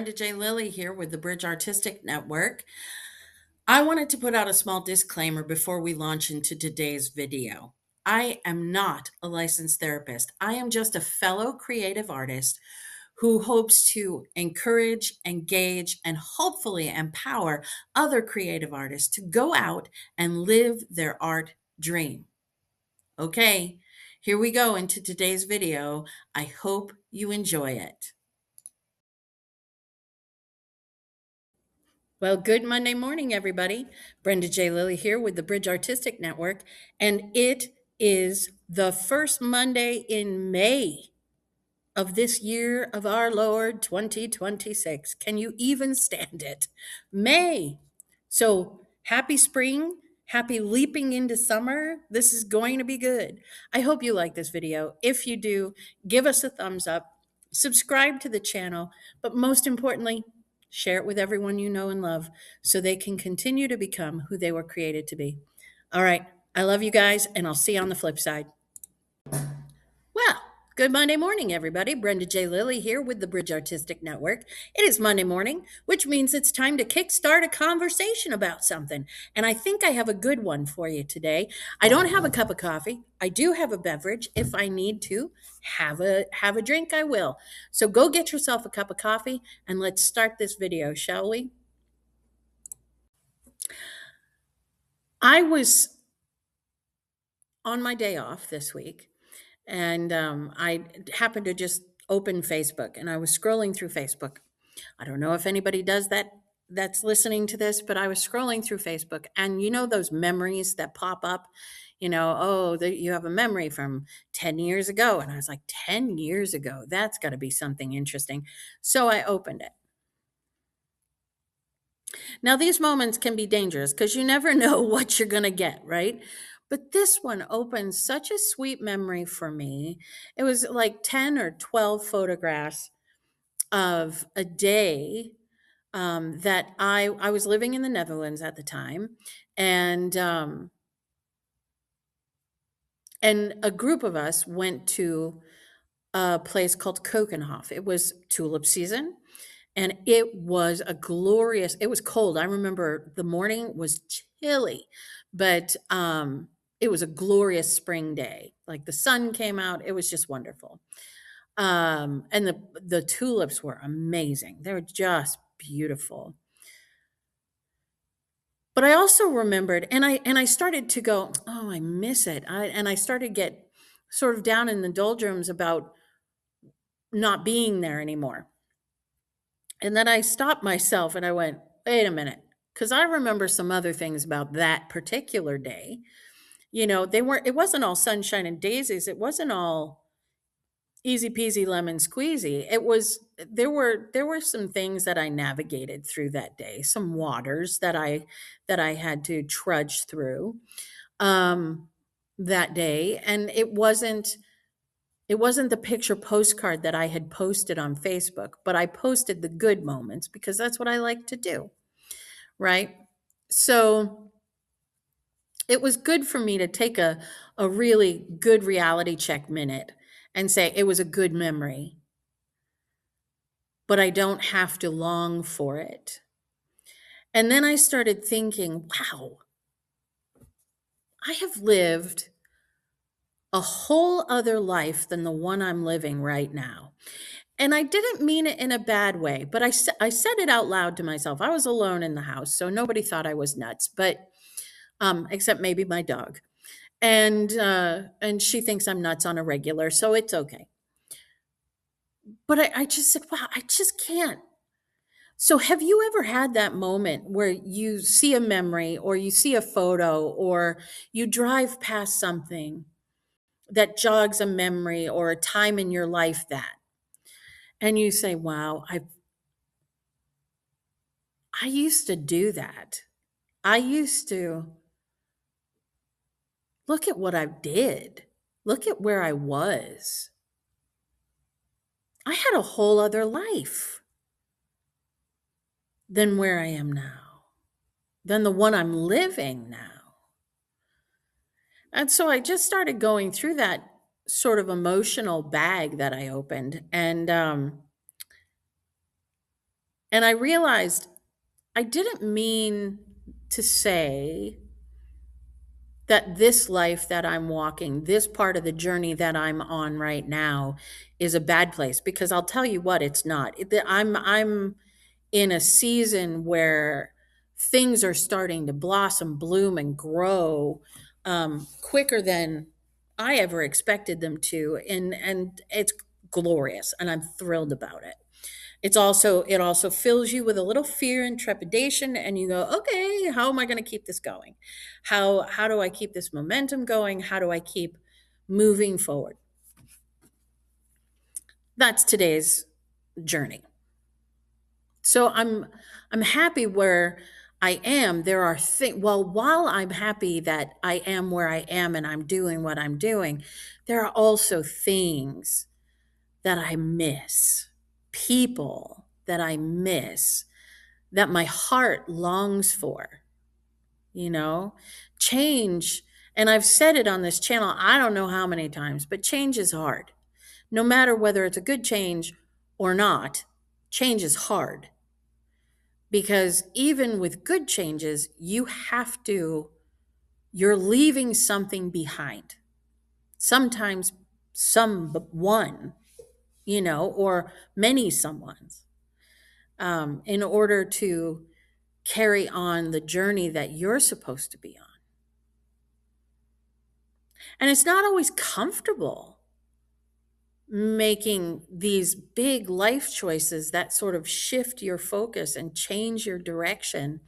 Brenda J. Lilly here with the Bridge Artistic Network. I wanted to put out a small disclaimer before we launch into today's video. I am not a licensed therapist. I am just a fellow creative artist who hopes to encourage, engage, and hopefully empower other creative artists to go out and live their art dream. Okay, here we go into today's video. I hope you enjoy it. Well, good Monday morning, everybody. Brenda J. Lilly here with the Bridge Artistic Network, and it is the first Monday in May of this year of our Lord 2026. Can you even stand it? May. So happy spring. Happy leaping into summer. This is going to be good. I hope you like this video. If you do, give us a thumbs up, subscribe to the channel, but most importantly, share it with everyone you know and love so they can continue to become who they were created to be. All right. I love you guys, and I'll see you on the flip side. Well, good Monday morning, everybody. Brenda J. Lilly here with the Bridge Artistic Network. It is Monday morning, which means it's time to kickstart a conversation about something. And I think I have a good one for you today. I don't have a cup of coffee. I do have a beverage. If I need to have a drink, I will. So go get yourself a cup of coffee and let's start this video, shall we? I was on my day off this week, and I happened to just open Facebook, and I was scrolling through Facebook. I don't know if anybody does that that's listening to this, but I was scrolling through Facebook, and you know those memories that pop up, you have a memory from 10 years ago. And I was like, 10 years ago, that's got to be something interesting. So I opened it. Now, these moments can be dangerous because you never know what you're going to get, right? But this one opens such a sweet memory for me. It was like 10 or 12 photographs of a day that I was living in the Netherlands at the time, and a group of us went to a place called Kokenhof. It was tulip season, and it was it was cold. I remember the morning was chilly, but it was a glorious spring day. Like the sun came out. It was just wonderful. And the tulips were amazing. They were just beautiful. But I also remembered, and I started to go, oh, I miss it. And I started to get sort of down in the doldrums about not being there anymore. And then I stopped myself and I went, wait a minute, because I remember some other things about that particular day. It wasn't all sunshine and daisies. It wasn't all easy peasy lemon squeezy. There were some things that I navigated through that day, some waters that I had to trudge through that day. And it wasn't the picture postcard that I had posted on Facebook, but I posted the good moments because that's what I like to do, right? So it was good for me to take a really good reality check minute and say it was a good memory, but I don't have to long for it. And then I started thinking, wow, I have lived a whole other life than the one I'm living right now. And I didn't mean it in a bad way, but I said it out loud to myself. I was alone in the house, so nobody thought I was nuts, but except maybe my dog. And she thinks I'm nuts on a regular, so it's okay. But I just said, wow, I just can't. So have you ever had that moment where you see a memory or you see a photo or you drive past something that jogs a memory or a time in your life and you say, wow, I used to do that. I used to look at what I did. Look at where I was. I had a whole other life than where I am now, than the one I'm living now. And so I just started going through that sort of emotional bag that I opened. And And I realized I didn't mean to say that this life that I'm walking, this part of the journey that I'm on right now is a bad place, because I'll tell you what, it's not. I'm in a season where things are starting to blossom, bloom, and grow quicker than I ever expected them to, and it's glorious, and I'm thrilled about it. It also fills you with a little fear and trepidation, and you go, okay, how am I going to keep this going? How do I keep this momentum going? How do I keep moving forward? That's today's journey. So I'm happy where I am. There are things, well, while I'm happy that I am where I am and I'm doing what I'm doing, there are also things that I miss, people that I miss, that my heart longs for, you know? Change, and I've said it on this channel, I don't know how many times, but change is hard. No matter whether it's a good change or not, change is hard, because even with good changes, you're leaving something behind. Sometimes someone, or many someones, in order to carry on the journey that you're supposed to be on. And it's not always comfortable making these big life choices that sort of shift your focus and change your direction,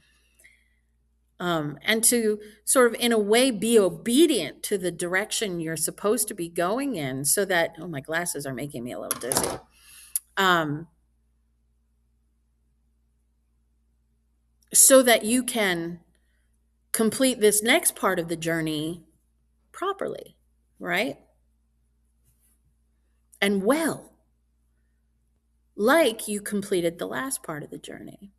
and to sort of, in a way, be obedient to the direction you're supposed to be going in, so that, oh, my glasses are making me a little dizzy. Um, so that you can complete this next part of the journey properly, right? And well, like you completed the last part of the journey.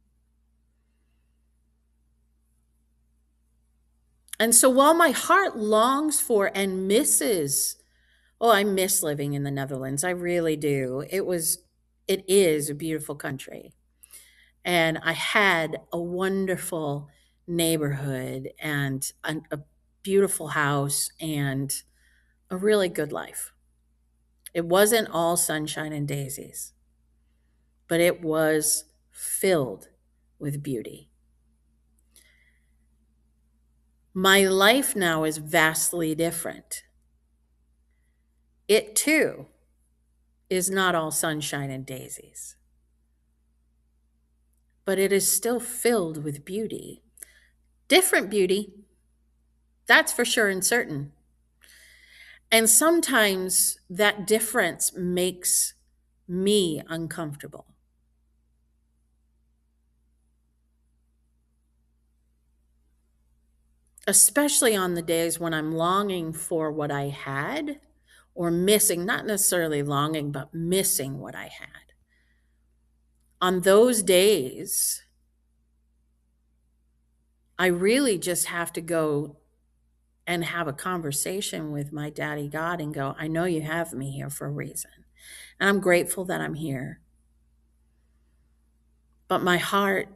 And so while my heart longs for and misses, oh, I miss living in the Netherlands. I really do. It is a beautiful country. And I had a wonderful neighborhood and a beautiful house and a really good life. It wasn't all sunshine and daisies, but it was filled with beauty. My life now is vastly different. It too is not all sunshine and daisies, but it is still filled with beauty. Different beauty, that's for sure and certain. And sometimes that difference makes me uncomfortable, especially on the days when I'm longing for what I had, or missing, not necessarily longing, but missing what I had. On those days, I really just have to go and have a conversation with my daddy God and go, I know you have me here for a reason. And I'm grateful that I'm here. But my heart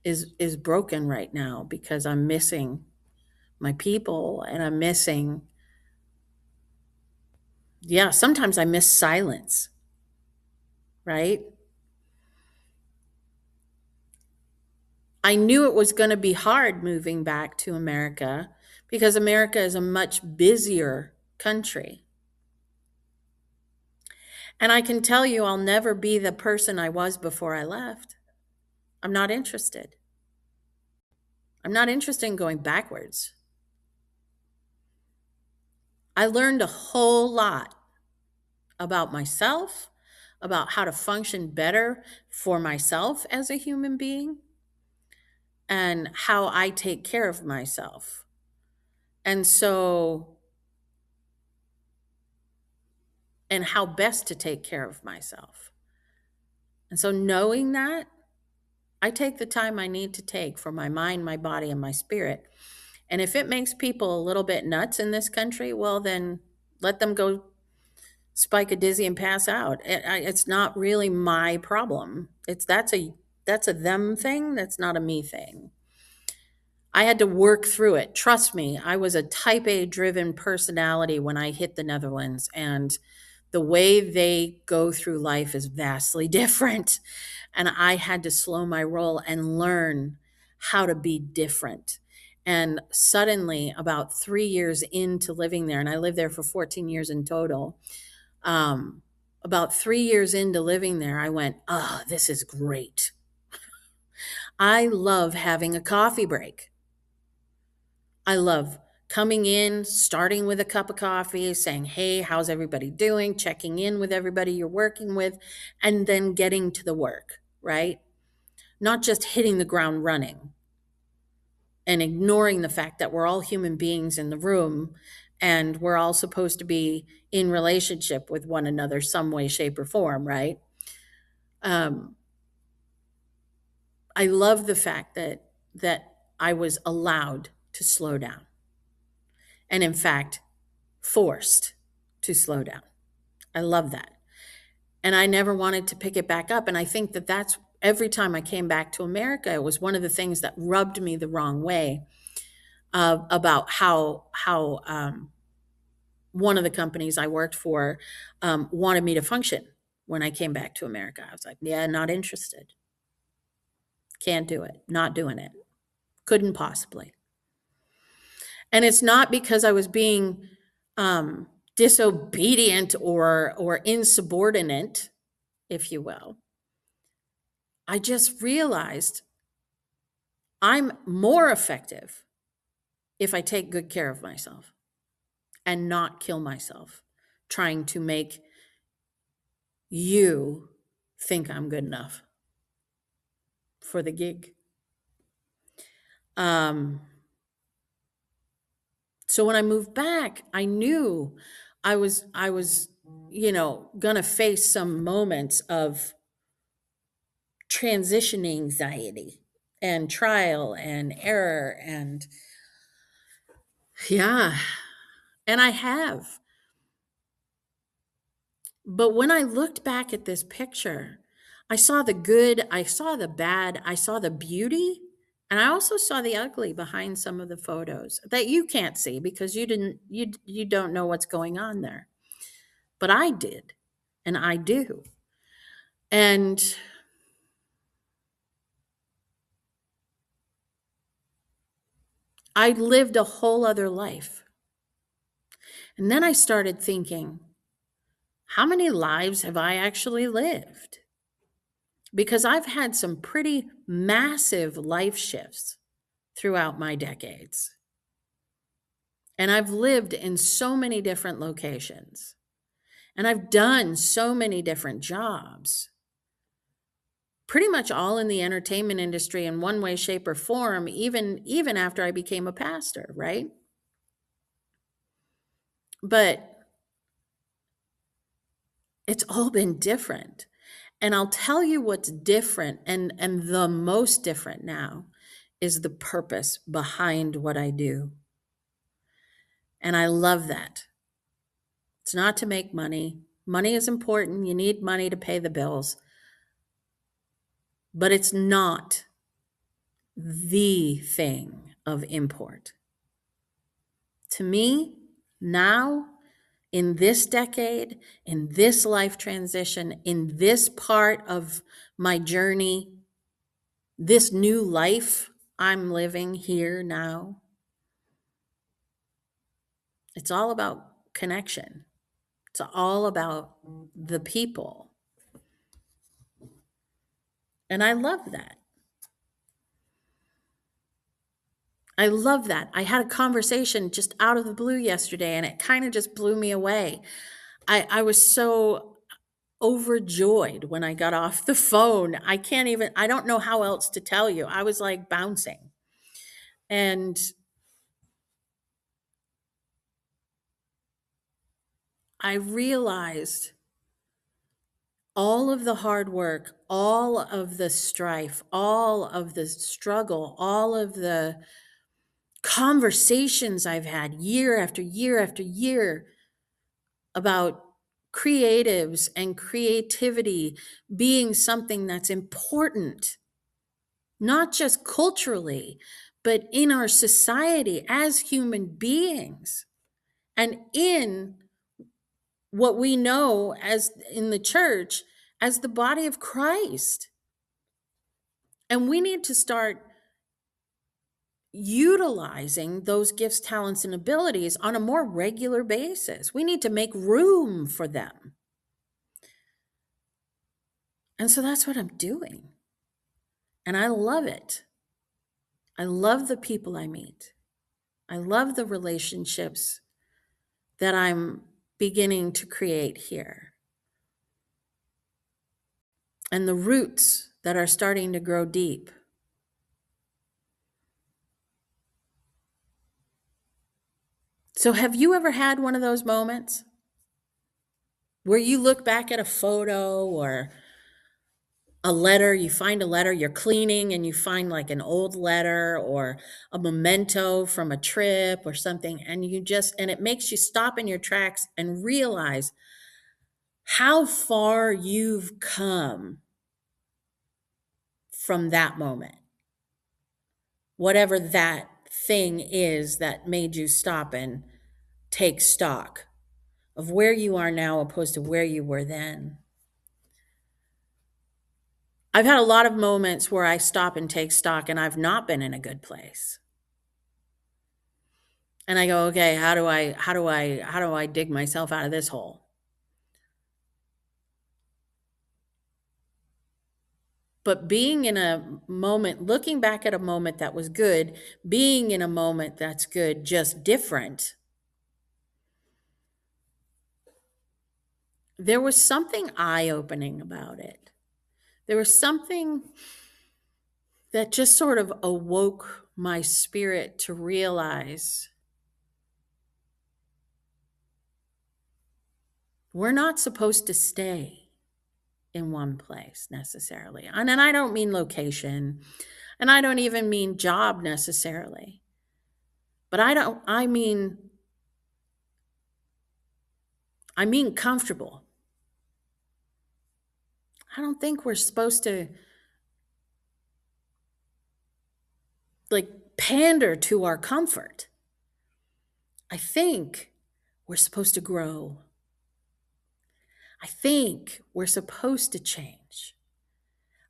is broken right now, because I'm missing my people, and I'm missing, yeah, sometimes I miss silence, right? I knew it was going to be hard moving back to America, because America is a much busier country. And I can tell you, I'll never be the person I was before I left. I'm not interested. I'm not interested in going backwards. I learned a whole lot about myself, about how to function better for myself as a human being, and how I take care of myself. And so, and how best to take care of myself. And so, knowing that, I take the time I need to take for my mind, my body, and my spirit. And if it makes people a little bit nuts in this country, well, then let them go spike a dizzy and pass out. It's not really my problem. That's that's a them thing. That's not a me thing. I had to work through it. Trust me, I was a type A driven personality when I hit the Netherlands, and the way they go through life is vastly different. And I had to slow my roll and learn how to be different. And suddenly, about 3 years into living there, and I lived there for 14 years in total, um, about 3 years into living there, I went, oh, this is great. I love having a coffee break. I love coming in, starting with a cup of coffee, saying, hey, how's everybody doing? Checking in with everybody you're working with, and then getting to the work, right? Not just hitting the ground running and ignoring the fact that we're all human beings in the room and we're all supposed to be in relationship with one another some way, shape, or form, right? Um, I love the fact that I was allowed to slow down, and in fact, forced to slow down. I love that. And I never wanted to pick it back up. And I think that that's every time I came back to America, it was one of the things that rubbed me the wrong way, about how one of the companies I worked for wanted me to function when I came back to America. I was like, yeah, not interested. Can't do it. Not doing it. Couldn't possibly. And it's not because I was being disobedient or insubordinate, if you will. I just realized I'm more effective if I take good care of myself and not kill myself trying to make you think I'm good enough for the gig. Um, so when I moved back, I knew I was gonna face some moments of transition anxiety and trial and error, and yeah, and I have. But when I looked back at this picture, I saw the good, I saw the bad, I saw the beauty, and I also saw the ugly behind some of the photos that you can't see because you don't know what's going on there. But I did, and I do. And I lived a whole other life. And then I started thinking, how many lives have I actually lived? Because I've had some pretty massive life shifts throughout my decades. And I've lived in so many different locations. And I've done so many different jobs. Pretty much all in the entertainment industry in one way, shape, or form, even after I became a pastor, right? But it's all been different. And I'll tell you what's different, and the most different now is the purpose behind what I do. And I love that. It's not to make money. Money is important. You need money to pay the bills. But it's not the thing of import. To me, now, in this decade, in this life transition, in this part of my journey, this new life I'm living here now, it's all about connection. It's all about the people. And I love that. I love that. I had a conversation just out of the blue yesterday, and it kind of just blew me away. I was so overjoyed when I got off the phone. I don't know how else to tell you. I was like bouncing. And I realized all of the hard work, all of the strife, all of the struggle, all of the conversations I've had year after year after year about creatives and creativity being something that's important not just culturally, but in our society as human beings and in what we know as in the church as the body of Christ. And we need to start utilizing those gifts, talents, and abilities on a more regular basis. We need to make room for them. And so that's what I'm doing. And I love it. I love the people I meet. I love the relationships that I'm beginning to create here. And the roots that are starting to grow deep. So have you ever had one of those moments where you look back at a photo or a letter, you find a letter, you're cleaning and you find like an old letter or a memento from a trip or something, and it makes you stop in your tracks and realize how far you've come from that moment. Whatever that thing is that made you stop and take stock of where you are now opposed to where you were then. I've had a lot of moments where I stop and take stock and I've not been in a good place. And I go, okay, how do I dig myself out of this hole? But being in a moment, looking back at a moment that was good, being in a moment that's good, just different, there was something eye-opening about it. There was something that just sort of awoke my spirit to realize we're not supposed to stay in one place necessarily. And I don't mean location, and I don't even mean job necessarily. But I mean comfortable. I don't think we're supposed to like pander to our comfort. I think we're supposed to grow. I think we're supposed to change.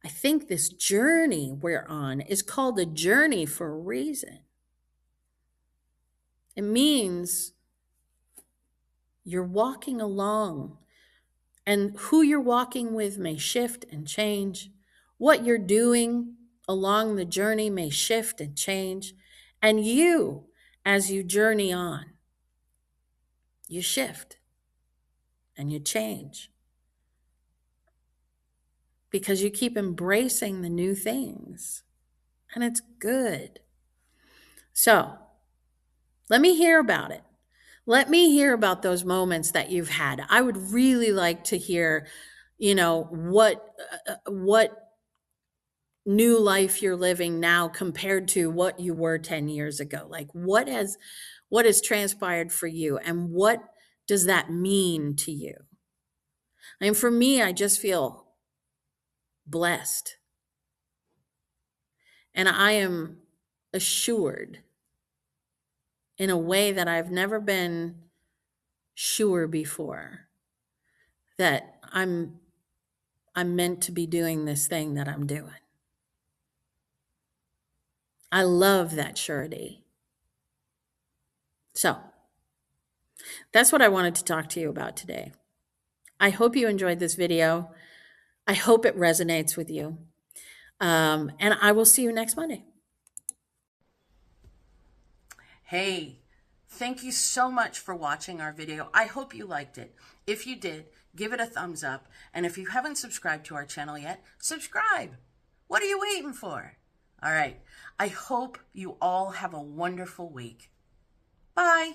I think this journey we're on is called a journey for a reason. It means you're walking along, and who you're walking with may shift and change. What you're doing along the journey may shift and change. And you, as you journey on, you shift and you change because you keep embracing the new things, and it's good. So let me hear about it. Let me hear about those moments that you've had. I would really like to hear, what new life you're living now compared to what you were 10 years ago. Like what has transpired for you, and what does that mean to you? And for me, I just feel blessed. And I am assured in a way that I've never been sure before that I'm meant to be doing this thing that I'm doing. I love that surety. So that's what I wanted to talk to you about today. I hope you enjoyed this video. I hope it resonates with you. And I will see you next Monday. Hey, thank you so much for watching our video. I hope you liked it. If you did, give it a thumbs up. And if you haven't subscribed to our channel yet, subscribe. What are you waiting for? All right. I hope you all have a wonderful week. Bye.